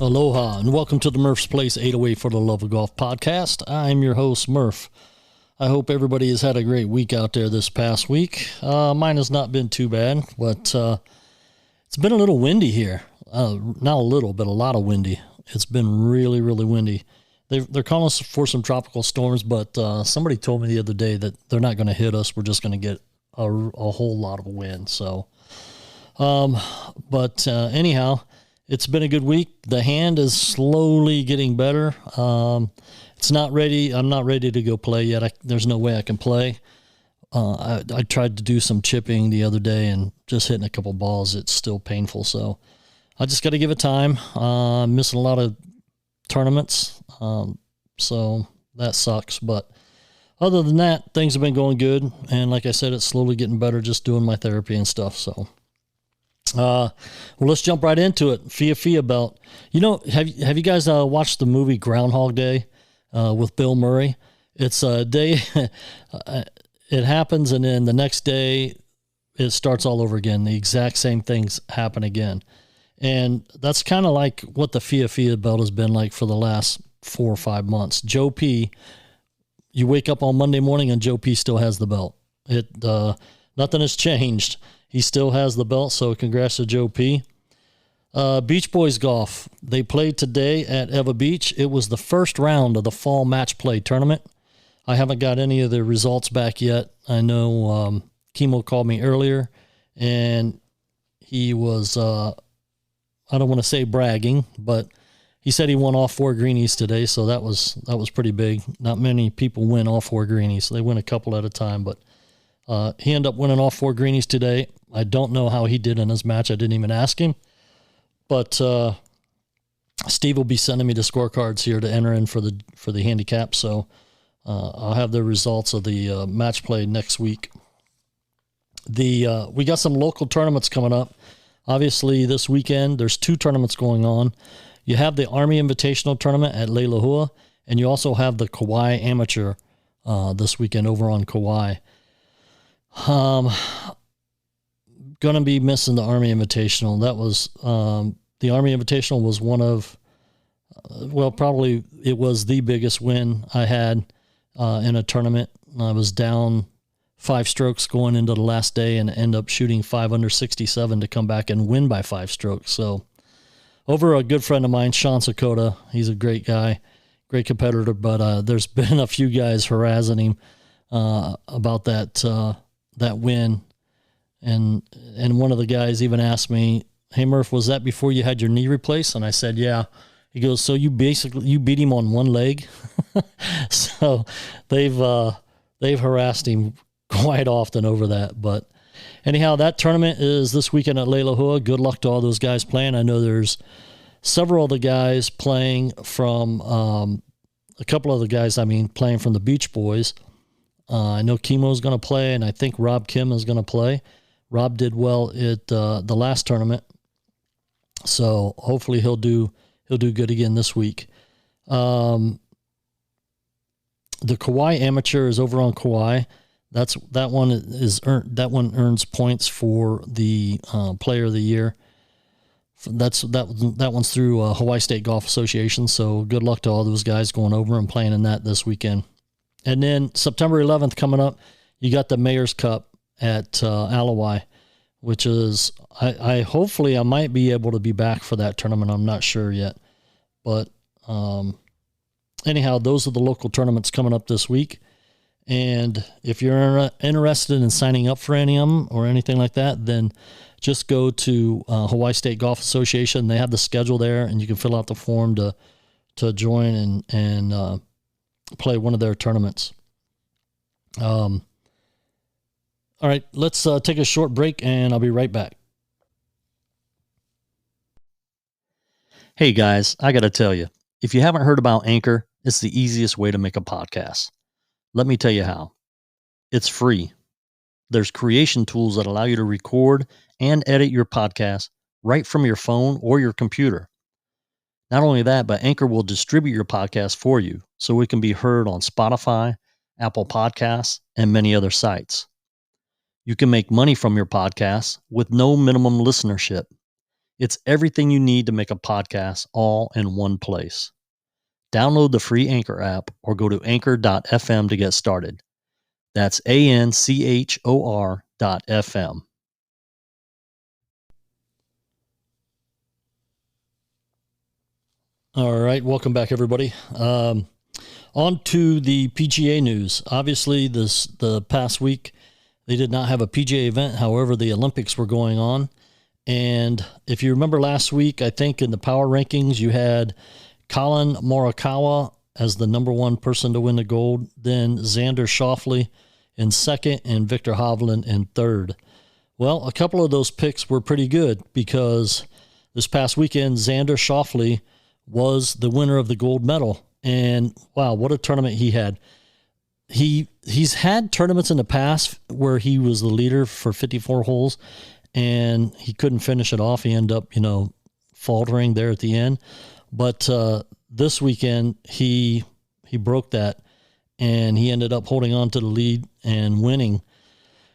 Aloha and welcome to the Murph's Place 808 for the Love of Golf podcast. I'm your host, Murph. I hope everybody has had a great week out there this past week. Mine has not been too bad, but it's been a little windy here. Not a little, but a lot of windy. It's been really, really windy. They're calling us for some tropical storms, but somebody told me the other day that they're not going to hit us. We're just going to get a whole lot of wind. So, anyhow, it's been a good week. The hand is slowly getting better. It's not ready. I'm not ready to go play yet. There's no way I can play. I tried to do some chipping the other day and just hitting a couple balls. It's still painful. So I just got to give it time. I'm missing a lot of tournaments. So that sucks. But other than that, things have been going good. And like I said, it's slowly getting better just doing my therapy and stuff. So. Well, let's jump right into it. Fia belt. You know, have you guys watched the movie Groundhog Day with Bill Murray? It's a day, it happens, and then the next day it starts all over again. The exact same things happen again. And that's kind of like what the Fia belt has been like for the last 4 or 5 months. Joe P., you wake up on Monday morning and Joe P. still has the belt. Nothing has changed. He still has the belt, so congrats to Joe P. Beach Boys Golf. They played today at Eva Beach. It was the first round of the fall match play tournament. I haven't got any of the results back yet. I know Kimo called me earlier, and he was, I don't want to say bragging, but he said he won all 4 greenies today, so that was pretty big. Not many people win all 4 greenies. They win a couple at a time, but he ended up winning all 4 greenies today. I don't know how he did in his match. I didn't even ask him. But Steve will be sending me the scorecards here to enter in for the handicap. So I'll have the results of the match play next week. We got some local tournaments coming up. Obviously, this weekend, there's 2 tournaments going on. You have the Army Invitational Tournament at Leilehua, and you also have the Kauai Amateur this weekend over on Kauai. Going to be missing the Army Invitational. That was the Army Invitational was one of, probably it was the biggest win I had in a tournament. I was down 5 strokes going into the last day and end up shooting 5 under 67 to come back and win by 5 strokes. So over a good friend of mine, Sean Sakota. He's a great guy, great competitor, but there's been a few guys harassing him about that win. And one of the guys even asked me, "Hey Murph, was that before you had your knee replaced?" And I said, "Yeah." He goes, "So you beat him on one leg?" So they've harassed him quite often over that. But anyhow, that tournament is this weekend at Leilehua. Good luck to all those guys playing. I know there's several of the guys playing from a couple of the guys. Playing from the Beach Boys. I know Kimo's going to play, and I think Rob Kim is going to play. Rob did well at the last tournament, so hopefully he'll do good again this week. The Kauai Amateur is over on Kauai. That one earns points for the Player of the Year. That one's through Hawaii State Golf Association. So good luck to all those guys going over and playing in that this weekend. And then September 11th coming up, you got the Mayor's Cup at Alawai, which is, hopefully I might be able to be back for that tournament. I'm not sure yet. But anyhow, those are the local tournaments coming up this week. And if you're interested in signing up for any of them or anything like that, then just go to Hawaii State Golf Association. They have the schedule there, and you can fill out the form to join and play one of their tournaments. All right, let's take a short break, and I'll be right back. Hey guys, I got to tell you, if you haven't heard about Anchor, it's the easiest way to make a podcast. Let me tell you how. It's free. There's creation tools that allow you to record and edit your podcast right from your phone or your computer. Not only that, but Anchor will distribute your podcast for you so it can be heard on Spotify, Apple Podcasts, and many other sites. You can make money from your podcast with no minimum listenership. It's everything you need to make a podcast all in one place. Download the free Anchor app or go to anchor.fm to get started. That's ANCHOR.FM. All right, welcome back, everybody. On to the PGA news. Obviously, the past week, they did not have a PGA event. However, the Olympics were going on. And if you remember last week, I think in the power rankings, you had Colin Morikawa as the number one person to win the gold, then Xander Schauffele in second, and Victor Hovland in third. Well, a couple of those picks were pretty good because this past weekend, Xander Schauffele was the winner of the gold medal. And wow, what a tournament he had. He's had tournaments in the past where he was the leader for 54 holes and he couldn't finish it off. He ended up, faltering there at the end. But this weekend, he broke that, and he ended up holding on to the lead and winning.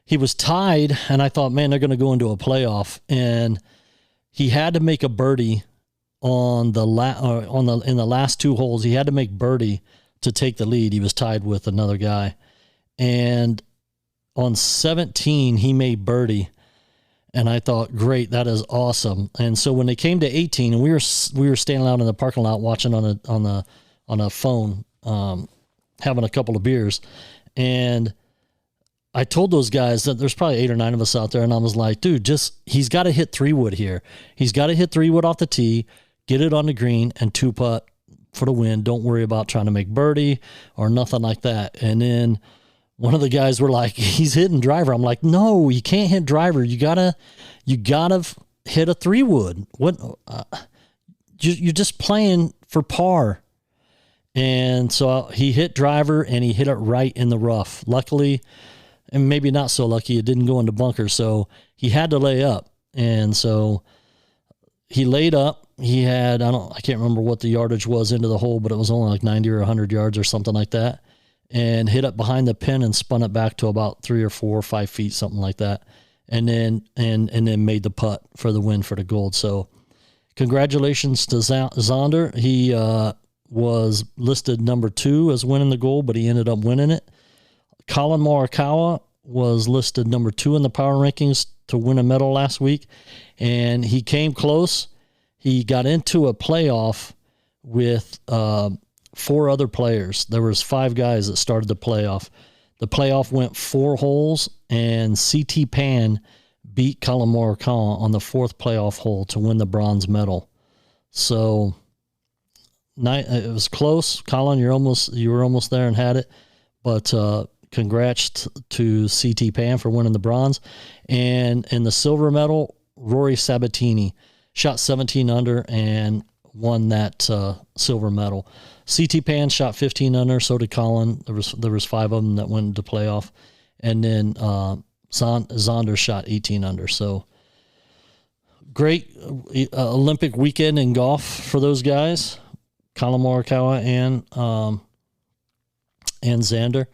He was tied, and I thought, man, they're going to go into a playoff. And he had to make a birdie in the last two holes. He had to make birdie to take the lead. He was tied with another guy. And on 17, he made birdie. And I thought, great, that is awesome. And so when they came to 18, and we were standing out in the parking lot watching on a phone, having a couple of beers, and I told those guys that there's probably 8 or 9 of us out there, and I was like, dude, he's got to hit 3-wood here. He's got to hit 3-wood off the tee, get it on the green, and 2-putt for the win. Don't worry about trying to make birdie or nothing like that. And then one of the guys were like, he's hitting driver. I'm like, no, you can't hit driver. You gotta hit a 3-wood. What? You're just playing for par. And so he hit driver and he hit it right in the rough. Luckily, and maybe not so lucky, it didn't go into bunker. So he had to lay up. And so he laid up. He had, I can't remember what the yardage was into the hole, but it was only like 90 or 100 yards or something like that. And hit it behind the pin and spun it back to about 3 or 4 or 5 feet, something like that. And then made the putt for the win for the gold. So congratulations to Xander. He was listed number 2 as winning the gold, but he ended up winning it. Colin Morikawa was listed number 2 in the power rankings to win a medal last week. And he came close. He got into a playoff with 4 other players. There was 5 guys that started the playoff. The playoff went 4 holes, and CT Pan beat Colin Morikawa on the 4th playoff hole to win the bronze medal. So it was close. Colin, you were almost there and had it, but congrats to CT Pan for winning the bronze. And in the silver medal, Rory Sabatini shot 17 under and won that silver medal. CT Pan shot 15 under, so did Colin. There was 5 of them that went into playoff. And then Xander shot 18 under. So great Olympic weekend in golf for those guys, Colin Morikawa and Xander.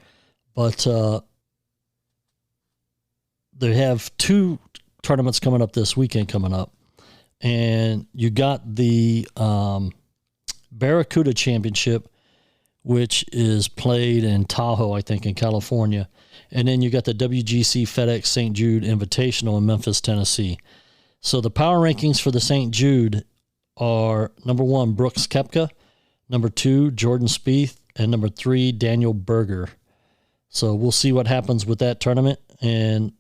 But they have 2 tournaments coming up this weekend coming up. And you got the Barracuda Championship, which is played in Tahoe, I think, in California. And then you got the WGC FedEx St. Jude Invitational in Memphis, Tennessee. So the power rankings for the St. Jude are number 1, Brooks Koepka, number 2, Jordan Spieth, and number 3, Daniel Berger. So we'll see what happens with that tournament, and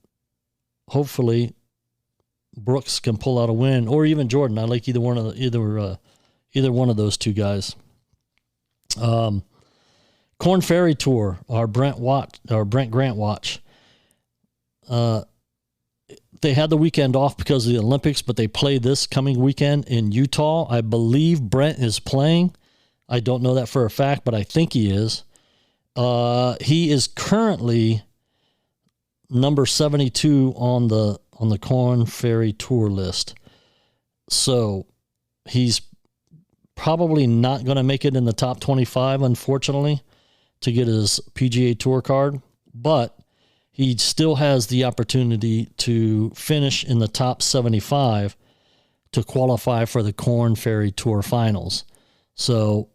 hopefully Brooks can pull out a win, or even Jordan. I like either one of those 2 guys. Korn Ferry Tour, our Brent Grant watch. They had the weekend off because of the Olympics, but they play this coming weekend in Utah. I believe Brent is playing. I don't know that for a fact, but I think he is. He is currently number 72 on the Korn Ferry Tour list. So he's probably not going to make it in the top 25, unfortunately, to get his PGA Tour card. But he still has the opportunity to finish in the top 75 to qualify for the Korn Ferry Tour Finals. So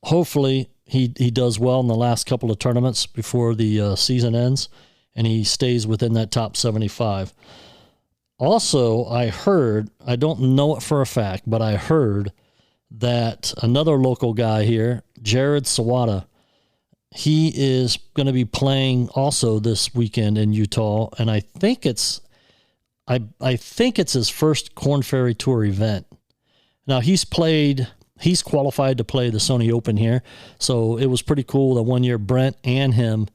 hopefully he does well in the last couple of tournaments before the season ends, and he stays within that top 75. Also, I heard, I don't know it for a fact, but I heard that another local guy here, Jared Sawada, he is going to be playing also this weekend in Utah, and I think it's his first Korn Ferry Tour event. Now he's qualified to play the Sony Open here, so it was pretty cool that one year Brent and him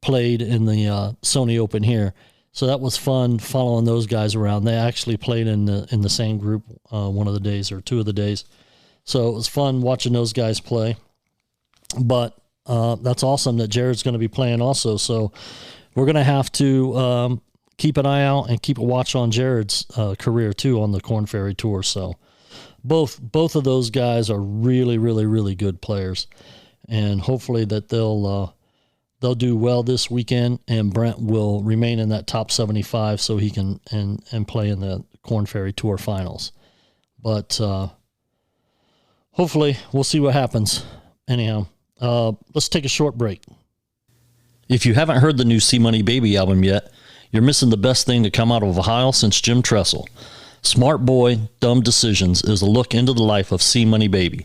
played in the Sony Open here. So that was fun following those guys around. They actually played in the same group one of the days or two of the days. So it was fun watching those guys play. But that's awesome that Jared's going to be playing also. So we're going to have to keep an eye out and keep a watch on Jared's career too on the Korn Ferry Tour. So both of those guys are really, really, really good players, and hopefully that they'll do well this weekend, and Brent will remain in that top 75 so he can and play in the Korn Ferry Tour Finals. But hopefully we'll see what happens. Anyhow, let's take a short break. If you haven't heard the new C Money Baby album yet, you're missing the best thing to come out of Ohio since Jim Tressel. Smart Boy, Dumb Decisions is a look into the life of C Money Baby,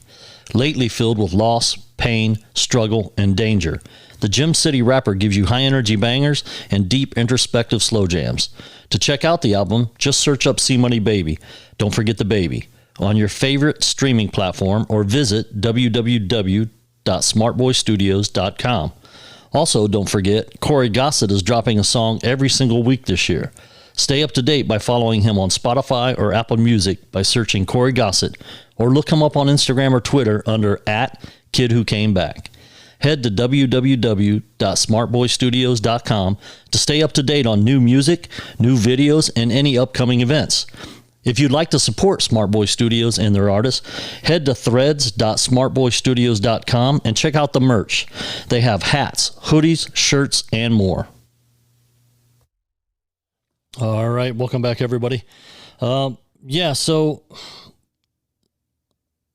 lately filled with loss, pain, struggle, and danger. The Gym City rapper gives you high-energy bangers and deep, introspective slow jams. To check out the album, just search up C Money Baby. Don't forget the baby on your favorite streaming platform, or visit www.smartboystudios.com. Also, don't forget, Corey Gossett is dropping a song every single week this year. Stay up to date by following him on Spotify or Apple Music by searching Corey Gossett, or look him up on Instagram or Twitter under @KidWhoCameBack. Head to www.smartboystudios.com to stay up to date on new music, new videos, and any upcoming events. If you'd like to support Smart Boy Studios and their artists, head to threads.smartboystudios.com and check out the merch. They have hats, hoodies, shirts, and more. All right, welcome back, everybody. So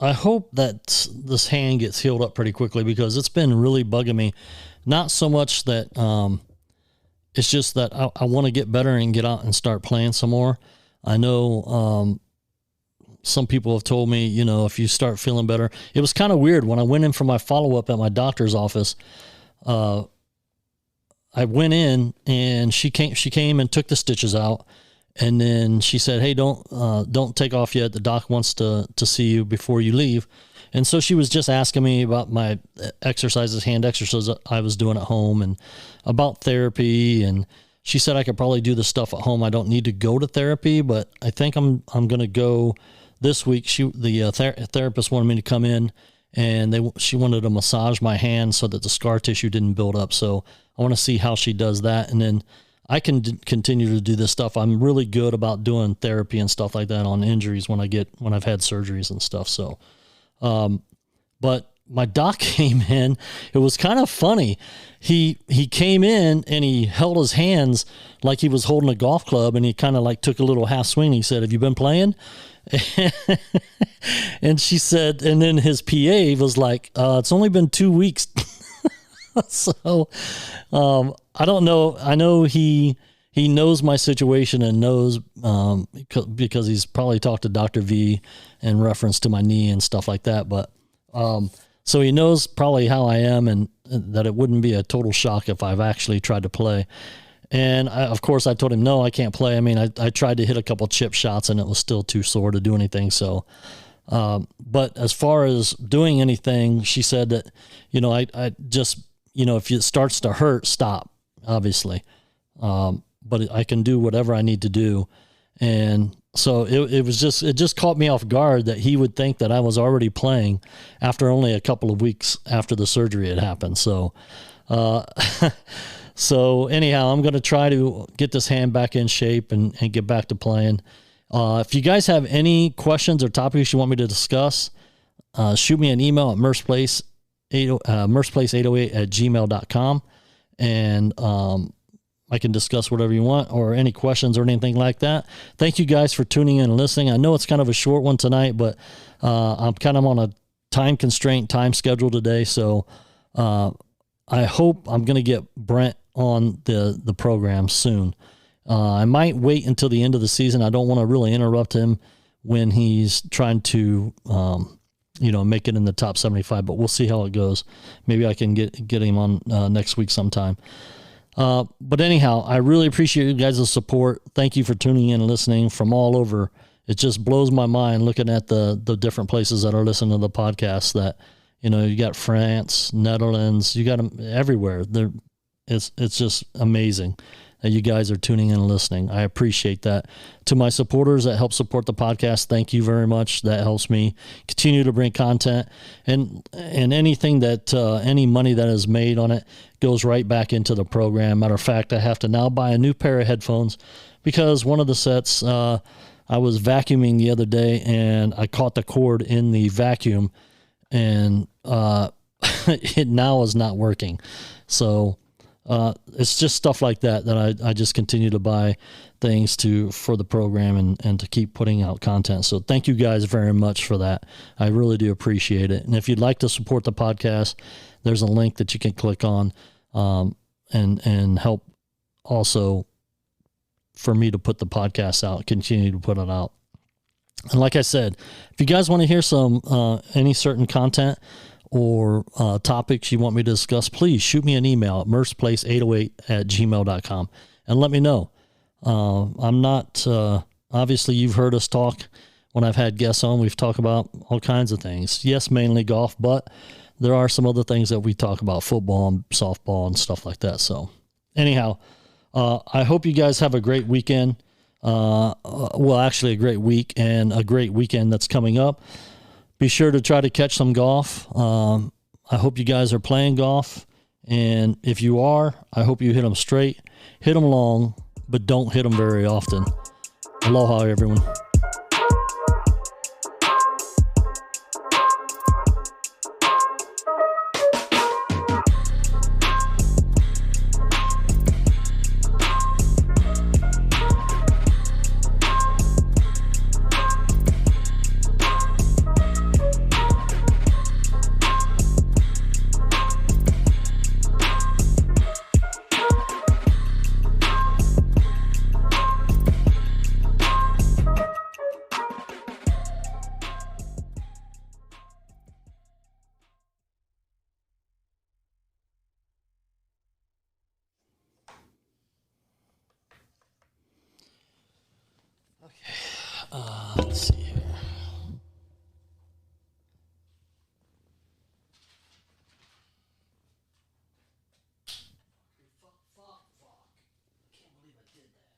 I hope that this hand gets healed up pretty quickly, because it's been really bugging me. Not so much that it's just that I want to get better and get out and start playing some more. I know some people have told me, if you start feeling better. It was kind of weird when I went in for my follow-up at my doctor's office. I went in and she came and took the stitches out, and then she said, "Hey, don't take off yet. The doc wants to see you before you leave." And so she was just asking me about my exercises, hand exercises I was doing at home, and about therapy. And she said I could probably do the stuff at home. I don't need to go to therapy, but I think I'm going to go this week. The therapist wanted me to come in, and she wanted to massage my hand so that the scar tissue didn't build up. So I want to see how she does that, and then I can continue to do this stuff. I'm really good about doing therapy and stuff like that on injuries when I've had surgeries and stuff. So, but my doc came in. It was kind of funny. He came in and he held his hands like he was holding a golf club, and he kind of like took a little half swing. He said, "Have you been playing?" And she said, and then his PA was like, "It's only been 2 weeks." So, I don't know. I know he knows my situation and knows, because he's probably talked to Dr. V in reference to my knee and stuff like that. But, so he knows probably how I am, and that it wouldn't be a total shock if I've actually tried to play. And of course I told him, no, I can't play. I mean, I tried to hit a couple chip shots and it was still too sore to do anything. So, but as far as doing anything, she said that, I just, if it starts to hurt, stop, obviously. But I can do whatever I need to do. And so it just caught me off guard that he would think that I was already playing after only a couple of weeks after the surgery had happened. So, so anyhow, I'm going to try to get this hand back in shape and get back to playing. If you guys have any questions or topics you want me to discuss, shoot me an email at merceplace808 at gmail.com. And, I can discuss whatever you want or any questions or anything like that. Thank you guys for tuning in and listening. I know it's kind of a short one tonight, but I'm kind of on a time constraint, time schedule today. So I hope I'm going to get Brent on the program soon. I might wait until the end of the season. I don't want to really interrupt him when he's trying to, make it in the top 75, but we'll see how it goes. Maybe I can get him on next week sometime. But anyhow, I really appreciate you guys' support. Thank you for tuning in and listening from all over. It just blows my mind looking at the different places that are listening to the podcast that, you got France, Netherlands, you got them everywhere. It's just amazing that you guys are tuning in and listening. I appreciate that. To my supporters that help support the podcast, thank you very much. That helps me continue to bring content, and anything that any money that is made on it goes right back into the program. Matter of fact, I have to now buy a new pair of headphones because one of the sets, I was vacuuming the other day and I caught the cord in the vacuum, and it now is not working. So it's just stuff like that I just continue to buy things for the program and to keep putting out content. So thank you guys very much for that. I really do appreciate it. And if you'd like to support the podcast, there's a link that you can click on and help also for me to put the podcast out, continue to put it out. And like I said, if you guys want to hear any certain content or topics you want me to discuss, please shoot me an email at murphsplace808@gmail.com and let me know. I'm not, obviously you've heard us talk when I've had guests on, we've talked about all kinds of things. Yes, mainly golf, but there are some other things that we talk about, football and softball and stuff like that. So anyhow, I hope you guys have a great weekend. Actually a great week and a great weekend that's coming up. Be sure to try to catch some golf. I hope you guys are playing golf. And if you are, I hope you hit them straight, hit them long, but don't hit them very often. Aloha, everyone. Let's see here. Fuck. I can't believe I did that.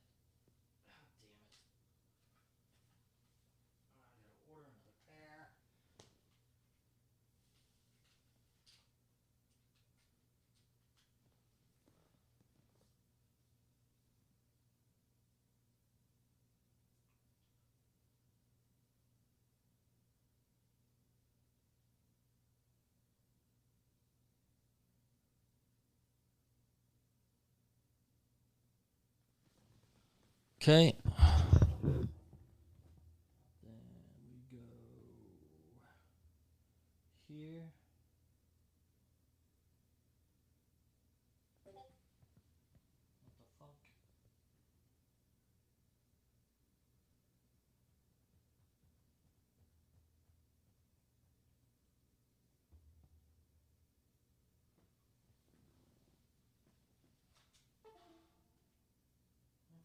God damn it. I gotta order another pair. Okay. Then we go here. What the fuck?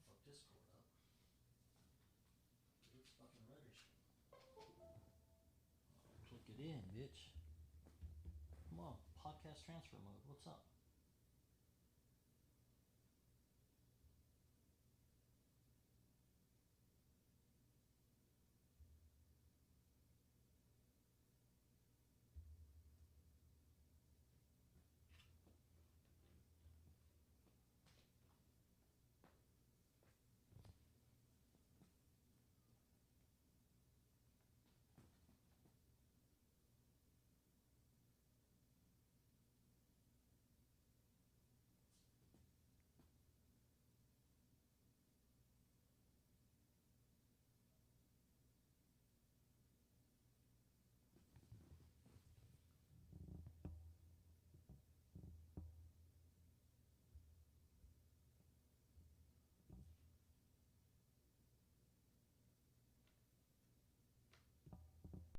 Fuck this cord up. It's fucking reddish. Click it in, bitch. Come on, podcast transfer mode. What's up?